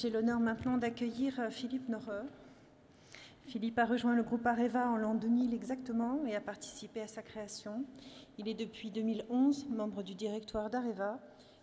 J'ai l'honneur maintenant d'accueillir Philippe Noreux. Philippe a rejoint le groupe Areva en l'an 2000 exactement et a participé à sa création. Il est depuis 2011 membre du directoire d'Areva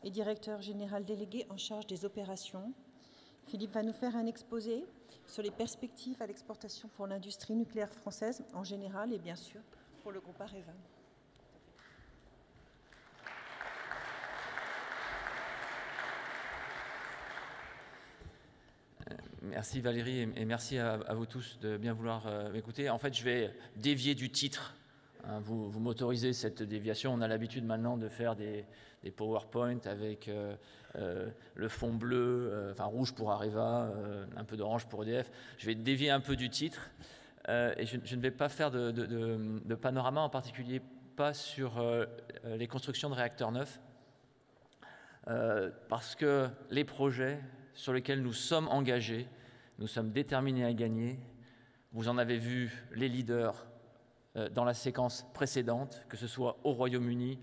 et directeur général délégué en charge des opérations. Philippe va nous faire un exposé sur les perspectives à l'exportation pour l'industrie nucléaire française en général et bien sûr pour le groupe Areva. Merci Valérie et merci à vous tous de bien vouloir m'écouter. En fait, je vais dévier du titre. Vous m'autorisez cette déviation. On a l'habitude maintenant de faire des PowerPoint avec le fond bleu, enfin rouge pour Areva, un peu d'orange pour EDF. Je vais dévier un peu du titre et je ne vais pas faire de panorama, en particulier pas sur les constructions de réacteurs neufs, parce que les projets sur lesquels nous sommes engagés, nous sommes déterminés à gagner. Vous en avez vu les leaders dans la séquence précédente, que ce soit au Royaume-Uni,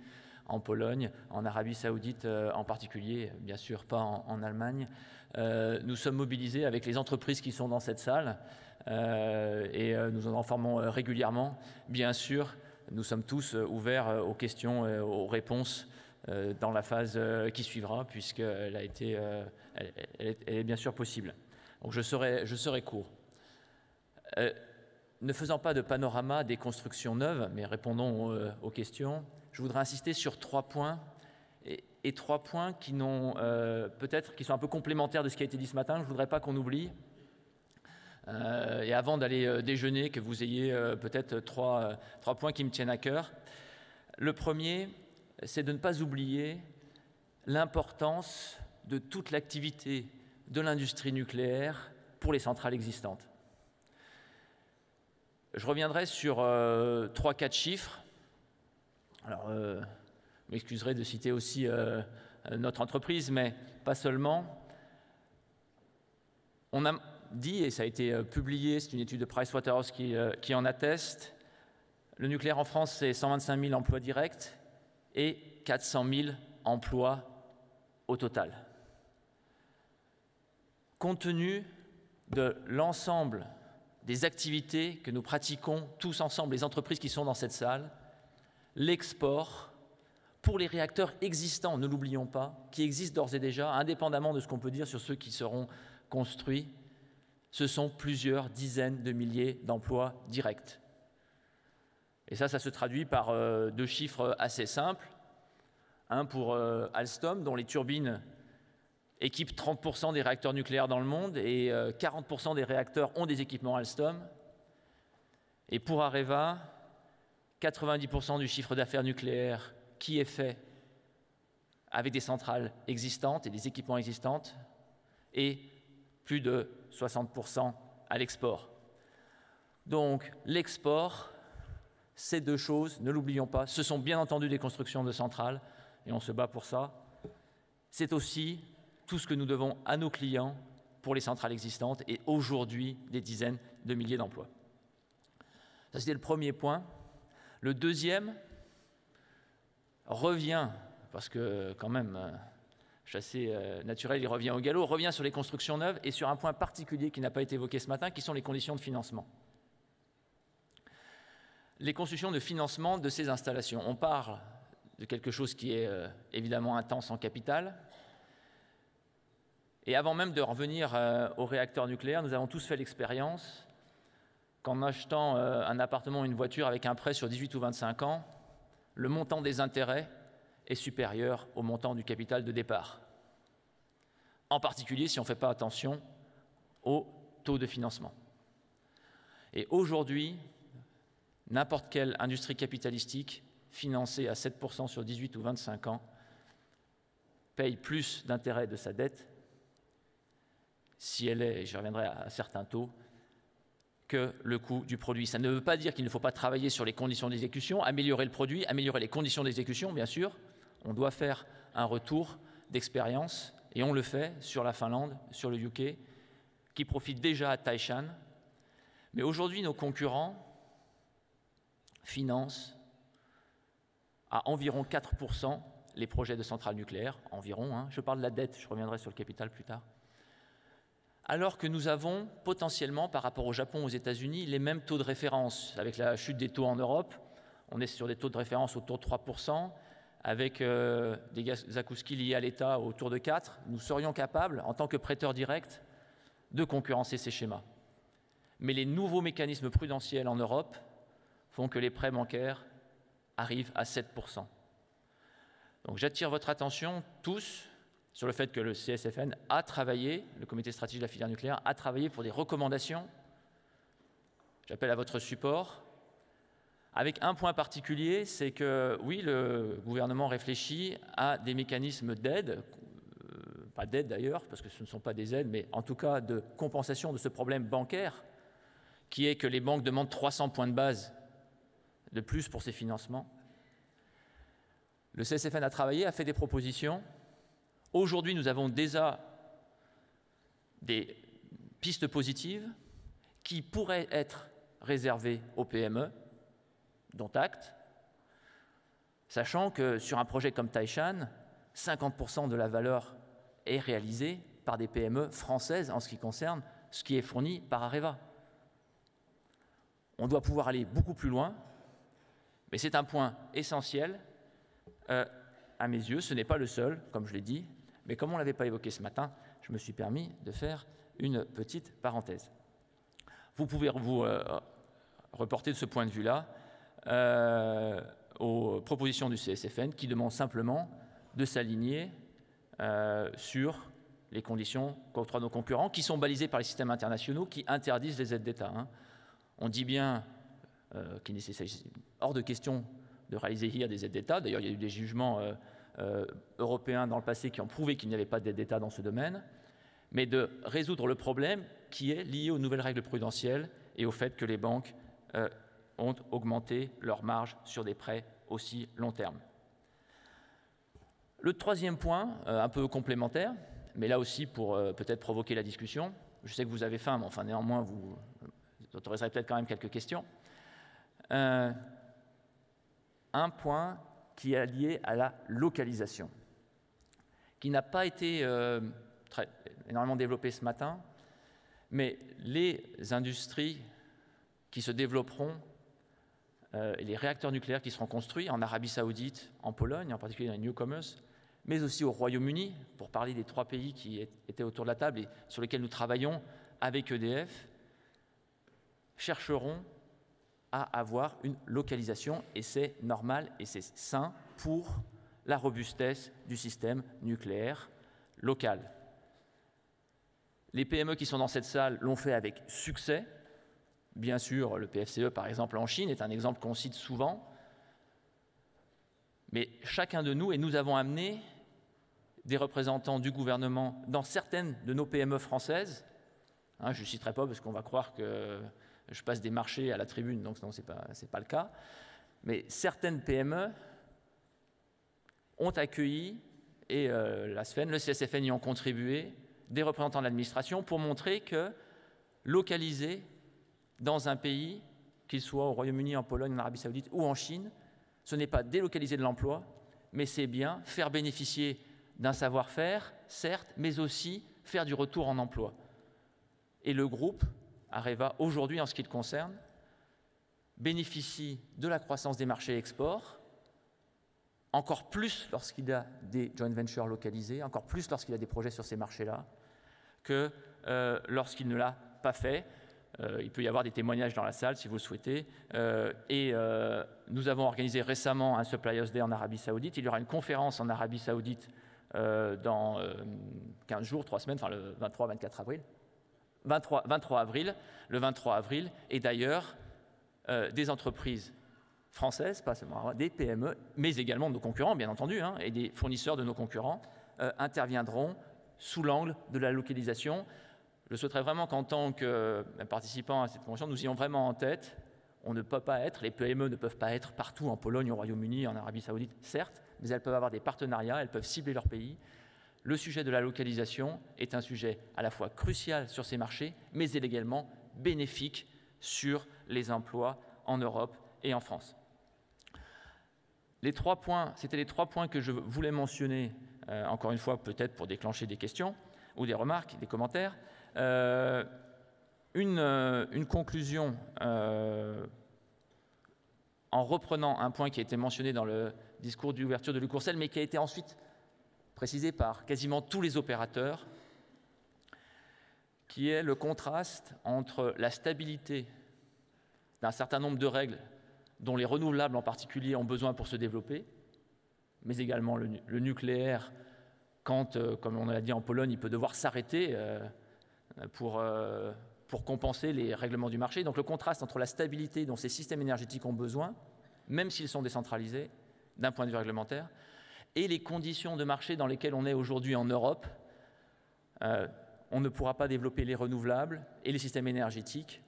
en Pologne, en Arabie Saoudite en particulier, bien sûr pas en Allemagne. Nous sommes mobilisés avec les entreprises qui sont dans cette salle et nous en informons régulièrement. Bien sûr, nous sommes tous ouverts aux questions et aux réponses dans la phase qui suivra, puisqu'elle elle est bien sûr possible. Donc je serai court. Ne faisant pas de panorama des constructions neuves, mais répondons aux questions, je voudrais insister sur 3 points, et 3 points qui sont un peu complémentaires de ce qui a été dit ce matin. Je ne voudrais pas qu'on oublie. Et avant d'aller déjeuner, que vous ayez peut-être 3 points qui me tiennent à cœur. Le premier, c'est de ne pas oublier l'importance de toute l'activité de l'industrie nucléaire pour les centrales existantes. Je reviendrai sur 3-4 chiffres. Alors, je m'excuserai de citer aussi notre entreprise, mais pas seulement. On a dit, et ça a été publié, c'est une étude de Pricewaterhouse qui en atteste, le nucléaire en France, c'est 125 000 emplois directs et 400 000 emplois au total. Compte tenu de l'ensemble des activités que nous pratiquons tous ensemble, les entreprises qui sont dans cette salle, l'export pour les réacteurs existants, ne l'oublions pas, qui existent d'ores et déjà, indépendamment de ce qu'on peut dire sur ceux qui seront construits, ce sont plusieurs dizaines de milliers d'emplois directs. Et ça se traduit par 2 chiffres assez simples. Un pour Alstom, dont les turbines équipent 30% des réacteurs nucléaires dans le monde et 40% des réacteurs ont des équipements Alstom. Et pour Areva, 90% du chiffre d'affaires nucléaire qui est fait avec des centrales existantes et des équipements existants et plus de 60% à l'export. Donc l'export, ces 2 choses, ne l'oublions pas, ce sont bien entendu des constructions de centrales et on se bat pour ça. C'est aussi tout ce que nous devons à nos clients pour les centrales existantes et aujourd'hui des dizaines de milliers d'emplois. Ça, c'était le premier point. Le deuxième revient, parce que quand même, chassé naturel, il revient au galop, revient sur les constructions neuves et sur un point particulier qui n'a pas été évoqué ce matin, qui sont les conditions de financement. Les conditions de financement de ces installations. On parle de quelque chose qui est évidemment intense en capital. Et avant même de revenir aux réacteurs nucléaires, nous avons tous fait l'expérience qu'en achetant un appartement ou une voiture avec un prêt sur 18 ou 25 ans, le montant des intérêts est supérieur au montant du capital de départ. En particulier si on ne fait pas attention au taux de financement. Et aujourd'hui, n'importe quelle industrie capitalistique financée à 7% sur 18 ou 25 ans paye plus d'intérêts de sa dette si elle est, et j'y reviendrai à certains taux, que le coût du produit. Ça ne veut pas dire qu'il ne faut pas travailler sur les conditions d'exécution, améliorer le produit, améliorer les conditions d'exécution, bien sûr. On doit faire un retour d'expérience, et on le fait sur la Finlande, sur le UK, qui profite déjà à Taishan. Mais aujourd'hui, nos concurrents financent à environ 4% les projets de centrales nucléaires, environ. Je parle de la dette, je reviendrai sur le capital plus tard. alors que nous avons potentiellement, par rapport au Japon, aux États-Unis, les mêmes taux de référence. Avec la chute des taux en Europe, on est sur des taux de référence autour de 3%, avec des zakouskis liés à l'État autour de 4%. Nous serions capables, en tant que prêteurs directs, de concurrencer ces schémas. Mais les nouveaux mécanismes prudentiels en Europe font que les prêts bancaires arrivent à 7%. Donc j'attire votre attention tous sur le fait que le CSFN a travaillé, le comité stratégique de la filière nucléaire a travaillé pour des recommandations. J'appelle à votre support. Avec un point particulier, c'est que oui, le gouvernement réfléchit à des mécanismes d'aide, pas d'aide d'ailleurs, parce que ce ne sont pas des aides, mais en tout cas de compensation de ce problème bancaire, qui est que les banques demandent 300 points de base de plus pour ces financements. Le CSFN a travaillé, a fait des propositions. Aujourd'hui, nous avons déjà des pistes positives qui pourraient être réservées aux PME, dont acte, sachant que sur un projet comme Taishan, 50% de la valeur est réalisée par des PME françaises en ce qui concerne ce qui est fourni par Areva. On doit pouvoir aller beaucoup plus loin, mais c'est un point essentiel à mes yeux. Ce n'est pas le seul, comme je l'ai dit, mais comme on ne l'avait pas évoqué ce matin, je me suis permis de faire une petite parenthèse. Vous pouvez vous reporter de ce point de vue-là aux propositions du CSFN qui demandent simplement de s'aligner sur les conditions qu'octroient nos concurrents, qui sont balisées par les systèmes internationaux qui interdisent les aides d'État. On dit bien qu'il est hors de question de réaliser hier des aides d'État. D'ailleurs, il y a eu des jugements européens dans le passé qui ont prouvé qu'il n'y avait pas d'aide d'État dans ce domaine, mais de résoudre le problème qui est lié aux nouvelles règles prudentielles et au fait que les banques ont augmenté leurs marges sur des prêts aussi long terme. Le troisième point, un peu complémentaire, mais là aussi pour peut-être provoquer la discussion, je sais que vous avez faim, mais enfin néanmoins vous autoriserez peut-être quand même quelques questions. Un point qui est lié à la localisation, qui n'a pas été énormément développé ce matin, mais les industries qui se développeront, et les réacteurs nucléaires qui seront construits en Arabie Saoudite, en Pologne, en particulier dans les newcomers, mais aussi au Royaume-Uni, pour parler des 3 pays qui étaient autour de la table et sur lesquels nous travaillons avec EDF, chercheront à avoir une localisation, et c'est normal et c'est sain pour la robustesse du système nucléaire local. Les PME qui sont dans cette salle l'ont fait avec succès. Bien sûr, le PFCE, par exemple, en Chine, est un exemple qu'on cite souvent. Mais chacun de nous, et nous avons amené des représentants du gouvernement dans certaines de nos PME françaises, je ne citerai pas parce qu'on va croire que je passe des marchés à la tribune, donc non, ce n'est pas le cas. Mais certaines PME ont accueilli, et la SFEN, le CSFN y ont contribué, des représentants de l'administration pour montrer que localiser dans un pays, qu'il soit au Royaume-Uni, en Pologne, en Arabie Saoudite ou en Chine, ce n'est pas délocaliser de l'emploi, mais c'est bien faire bénéficier d'un savoir-faire, certes, mais aussi faire du retour en emploi. Et le groupe Areva, aujourd'hui, en ce qui le concerne, bénéficie de la croissance des marchés export, encore plus lorsqu'il a des joint ventures localisés, encore plus lorsqu'il a des projets sur ces marchés-là, que lorsqu'il ne l'a pas fait. Il peut y avoir des témoignages dans la salle, si vous le souhaitez. Nous avons organisé récemment un Suppliers Day en Arabie Saoudite. Il y aura une conférence en Arabie Saoudite dans 15 jours, 3 semaines, enfin le 23-24 avril. 23 avril, le 23 avril. Et d'ailleurs, des entreprises françaises, pas seulement des PME, mais également de nos concurrents, bien entendu, et des fournisseurs de nos concurrents, interviendront sous l'angle de la localisation. Je souhaiterais vraiment qu'en tant que participants à cette convention, nous ayons vraiment en tête, on ne peut pas être, les PME ne peuvent pas être partout en Pologne, au Royaume-Uni, en Arabie Saoudite, certes, mais elles peuvent avoir des partenariats, elles peuvent cibler leur pays. Le sujet de la localisation est un sujet à la fois crucial sur ces marchés, mais également bénéfique sur les emplois en Europe et en France. C'était les 3 points que je voulais mentionner, encore une fois, peut-être pour déclencher des questions ou des remarques, des commentaires. Une conclusion en reprenant un point qui a été mentionné dans le discours d'ouverture de Luc Courcel, mais qui a été ensuite précisé par quasiment tous les opérateurs, qui est le contraste entre la stabilité d'un certain nombre de règles dont les renouvelables en particulier ont besoin pour se développer, mais également le nucléaire, quand, comme on l'a dit en Pologne, il peut devoir s'arrêter pour compenser les règlements du marché. Donc le contraste entre la stabilité dont ces systèmes énergétiques ont besoin, même s'ils sont décentralisés, d'un point de vue réglementaire, et les conditions de marché dans lesquelles on est aujourd'hui en Europe. On ne pourra pas développer les renouvelables et les systèmes énergétiques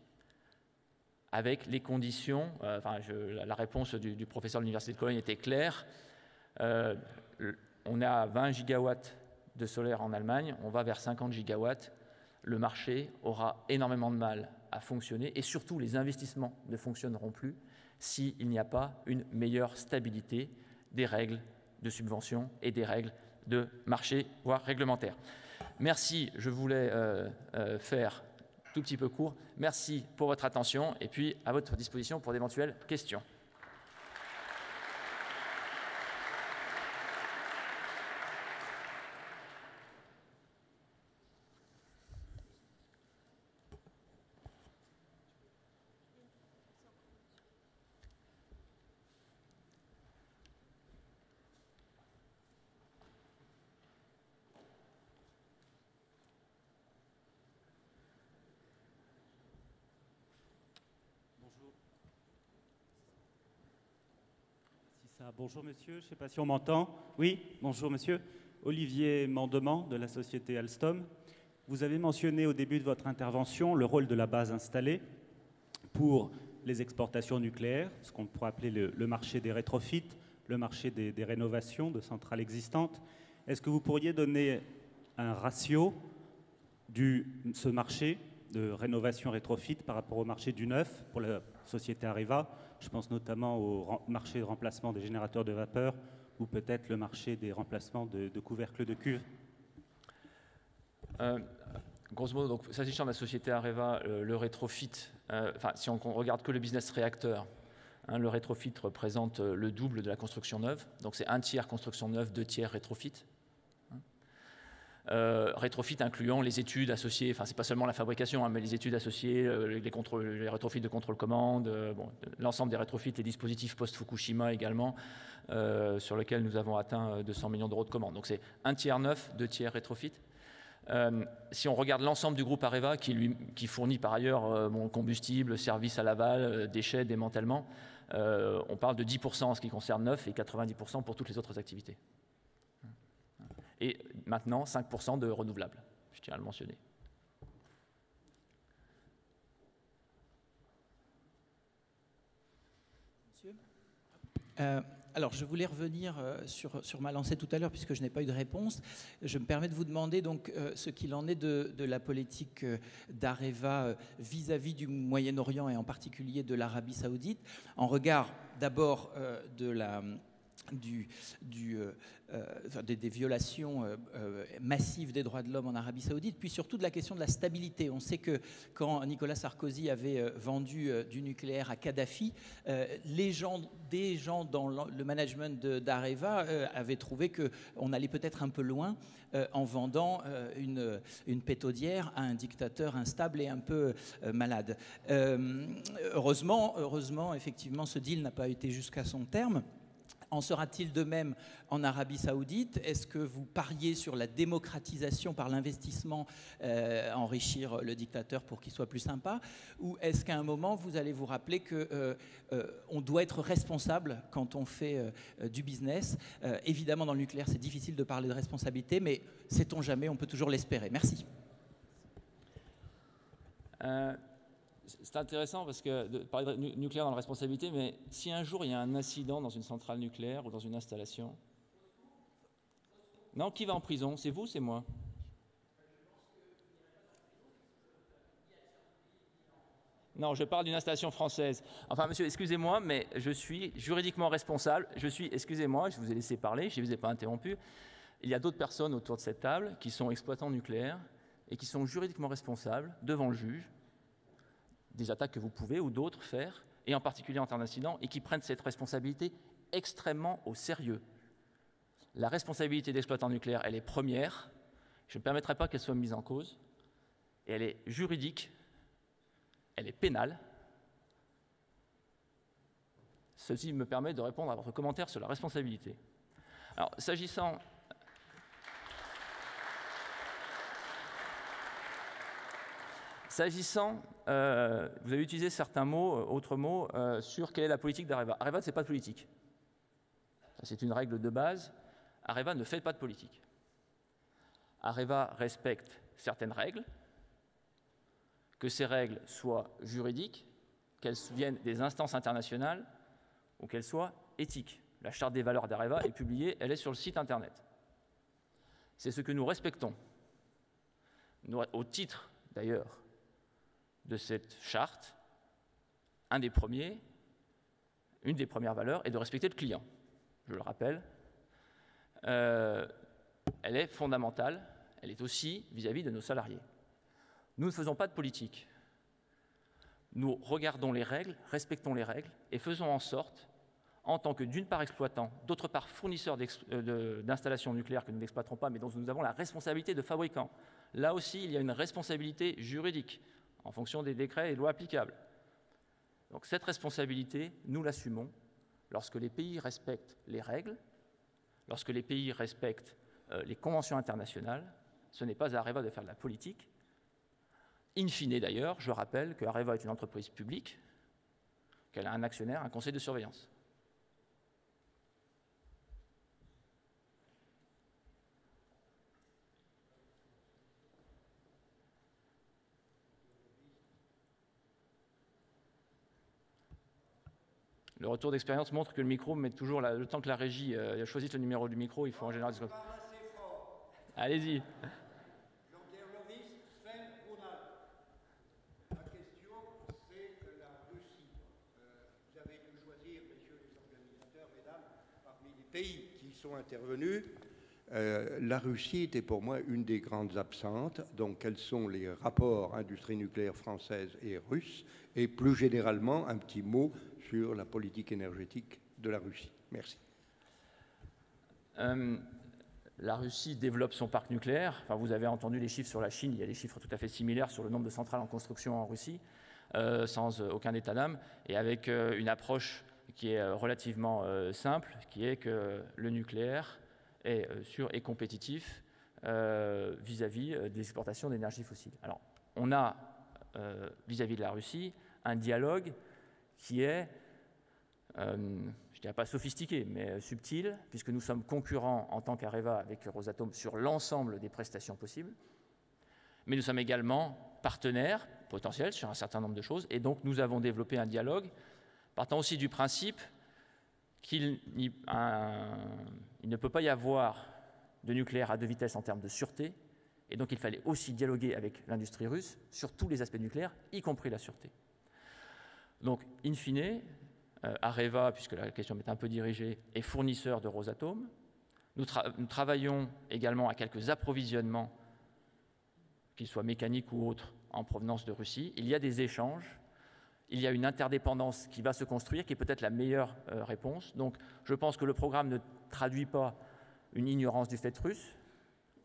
avec les conditions, la réponse du professeur de l'Université de Cologne était claire. On a 20 gigawatts de solaire en Allemagne, on va vers 50 gigawatts. Le marché aura énormément de mal à fonctionner et surtout les investissements ne fonctionneront plus s'il n'y a pas une meilleure stabilité des règles de subvention et des règles de marché, voire réglementaires. Merci, je voulais faire tout petit peu court. Merci pour votre attention et puis à votre disposition pour d'éventuelles questions. Bonjour monsieur, je ne sais pas si on m'entend. Oui, bonjour monsieur. Olivier Mandement de la société Alstom. Vous avez mentionné au début de votre intervention le rôle de la base installée pour les exportations nucléaires, ce qu'on pourrait appeler le marché des rétrofits, le marché des rénovations de centrales existantes. Est-ce que vous pourriez donner un ratio de ce marché de rénovation rétrofit par rapport au marché du neuf pour la société Areva? Je pense notamment au marché de remplacement des générateurs de vapeur ou peut-être le marché des remplacements de couvercles de cuve. Grosso modo, donc, s'agissant de la société Areva, le rétrofit, si on regarde que le business réacteur, le rétrofit représente le double de la construction neuve. Donc c'est 1/3 construction neuve, 2/3 rétrofit. Rétrofit incluant les études associées, enfin c'est pas seulement la fabrication, mais les études associées, les rétrofits de contrôle-commande, l'ensemble des rétrofits, les dispositifs post-Fukushima également, sur lesquels nous avons atteint 200 millions d'euros de commandes. Donc c'est 1/3 neuf, 2/3 rétrofit. Si on regarde l'ensemble du groupe Areva, qui fournit par ailleurs combustible, services à l'aval, déchets, démantèlement, on parle de 10% en ce qui concerne neuf et 90% pour toutes les autres activités. Et maintenant, 5% de renouvelables, je tiens à le mentionner. Monsieur alors, je voulais revenir sur ma lancée tout à l'heure, puisque je n'ai pas eu de réponse. Je me permets de vous demander donc ce qu'il en est de la politique d'Areva vis-à-vis du Moyen-Orient et en particulier de l'Arabie Saoudite, en regard d'abord des violations massives des droits de l'homme en Arabie Saoudite, puis surtout de la question de la stabilité. On sait que quand Nicolas Sarkozy avait vendu du nucléaire à Kadhafi, des gens dans le management d'Areva avaient trouvé qu'on allait peut-être un peu loin en vendant une pétaudière à un dictateur instable et un peu malade. Heureusement, effectivement, ce deal n'a pas été jusqu'à son terme. En sera-t-il de même en Arabie Saoudite? Est-ce que vous pariez sur la démocratisation par l'investissement, enrichir le dictateur pour qu'il soit plus sympa? Ou est-ce qu'à un moment, vous allez vous rappeler qu'on doit être responsable quand on fait du business? Évidemment, dans le nucléaire, c'est difficile de parler de responsabilité, mais sait-on jamais, on peut toujours l'espérer. Merci. C'est intéressant parce que de parler de nucléaire dans la responsabilité, mais si un jour il y a un incident dans une centrale nucléaire ou dans une installation, non, qui va en prison? C'est vous, c'est moi? Non, je parle d'une installation française. Enfin, monsieur, excusez-moi, mais je suis juridiquement responsable. Excusez-moi, je vous ai laissé parler, je ne vous ai pas interrompu. Il y a d'autres personnes autour de cette table qui sont exploitants nucléaires, et qui sont juridiquement responsables devant le juge des attaques que vous pouvez ou d'autres faire, et en particulier en temps d'incident, et qui prennent cette responsabilité extrêmement au sérieux. La responsabilité d'exploitant nucléaire, elle est première, je ne permettrai pas qu'elle soit mise en cause, et elle est juridique, elle est pénale. Ceci me permet de répondre à votre commentaire sur la responsabilité. Alors, s'agissant... vous avez utilisé certains mots, autres mots, sur quelle est la politique d'Areva. Areva, ce n'est pas de politique. C'est une règle de base. Areva ne fait pas de politique. Areva respecte certaines règles, que ces règles soient juridiques, qu'elles viennent des instances internationales ou qu'elles soient éthiques. La charte des valeurs d'Areva est publiée, elle est sur le site internet. C'est ce que nous respectons. Au titre, d'ailleurs, de cette charte, une des premières valeurs est de respecter le client. Je le rappelle, elle est fondamentale, elle est aussi vis-à-vis de nos salariés. Nous ne faisons pas de politique. Nous regardons les règles, respectons les règles et faisons en sorte, en tant que d'une part exploitant, d'autre part fournisseur d'installations nucléaires que nous n'exploiterons pas, mais dont nous avons la responsabilité de fabricant. Là aussi, il y a une responsabilité juridique en fonction des décrets et lois applicables. Donc cette responsabilité, nous l'assumons lorsque les pays respectent les règles, lorsque les pays respectent les conventions internationales. Ce n'est pas à Areva de faire de la politique. In fine, d'ailleurs, je rappelle que Areva est une entreprise publique, qu'elle a un actionnaire, un conseil de surveillance. Le retour d'expérience montre que le micro met toujours le temps que la régie a choisi le numéro du micro, il faut en général... Allez-y. Jean-Pierre Loris, Sven Brunel. La question, c'est la Russie. Vous avez dû choisir, messieurs les organisateurs, mesdames, parmi les pays qui sont intervenus. La Russie était pour moi une des grandes absentes. Donc, quels sont les rapports industrie nucléaire française et russe? Et plus généralement, un petit mot sur la politique énergétique de la Russie. Merci. La Russie développe son parc nucléaire. Enfin, vous avez entendu les chiffres sur la Chine. Il y a des chiffres tout à fait similaires sur le nombre de centrales en construction en Russie, sans aucun état d'âme, et avec une approche qui est relativement simple, qui est que le nucléaire est sûr et compétitif vis-à-vis de l'exportation d'énergie fossile. Alors, on a, vis-à-vis de la Russie, un dialogue qui est, je ne dirais pas sophistiqué, mais subtil, puisque nous sommes concurrents en tant qu'Areva avec Rosatom sur l'ensemble des prestations possibles, mais nous sommes également partenaires potentiels sur un certain nombre de choses, et donc nous avons développé un dialogue, partant aussi du principe qu'il ne peut pas y avoir de nucléaire à deux vitesses en termes de sûreté, et donc il fallait aussi dialoguer avec l'industrie russe sur tous les aspects nucléaires, y compris la sûreté. Donc, in fine, Areva, puisque la question m'est un peu dirigée, est fournisseur de Rosatom. Nous travaillons également à quelques approvisionnements, qu'ils soient mécaniques ou autres, en provenance de Russie. Il y a des échanges, il y a une interdépendance qui va se construire, qui est peut-être la meilleure réponse. Donc, je pense que le programme ne traduit pas une ignorance du fait russe,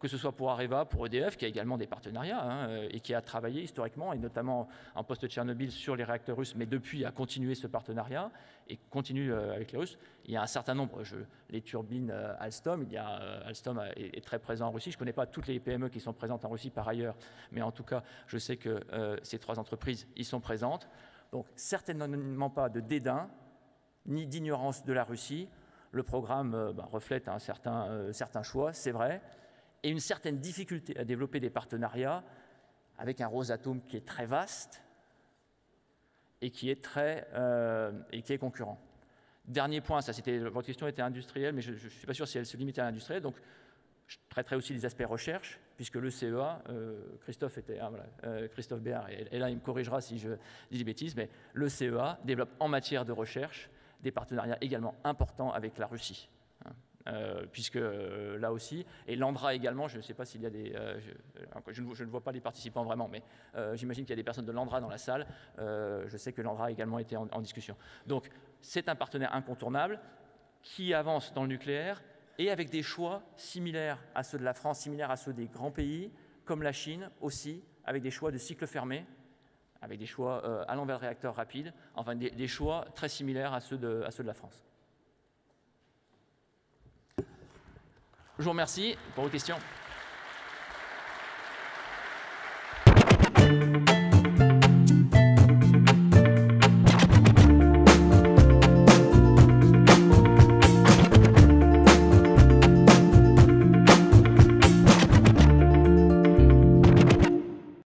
que ce soit pour Areva, pour EDF, qui a également des partenariats et qui a travaillé historiquement, et notamment en post-Tchernobyl sur les réacteurs russes, mais depuis a continué ce partenariat et continue avec les Russes. Il y a un certain nombre, les turbines Alstom, Alstom est très présent en Russie. Je ne connais pas toutes les PME qui sont présentes en Russie par ailleurs, mais en tout cas, je sais que ces trois entreprises y sont présentes. Donc, certainement pas de dédain, ni d'ignorance de la Russie. Le programme reflète un certain choix, c'est vrai, et une certaine difficulté à développer des partenariats avec un Rosatom qui est très vaste et qui est concurrent. Dernier point, votre question était industrielle, mais je ne suis pas sûr si elle se limitait à l'industriel, donc je traiterai aussi des aspects recherche, puisque le CEA, Christophe Béard est là, il me corrigera si je dis des bêtises, mais le CEA développe en matière de recherche des partenariats également importants avec la Russie. puisque là aussi, et l'ANDRA également, je ne sais pas s'il y a des... je ne vois pas les participants vraiment, mais j'imagine qu'il y a des personnes de l'ANDRA dans la salle. Je sais que l'ANDRA a également été en discussion. Donc, c'est un partenaire incontournable qui avance dans le nucléaire et avec des choix similaires à ceux de la France, similaires à ceux des grands pays, comme la Chine aussi, avec des choix de cycle fermé, avec des choix allant vers le réacteur rapide, enfin des choix très similaires à ceux de la France. Je vous remercie pour vos questions.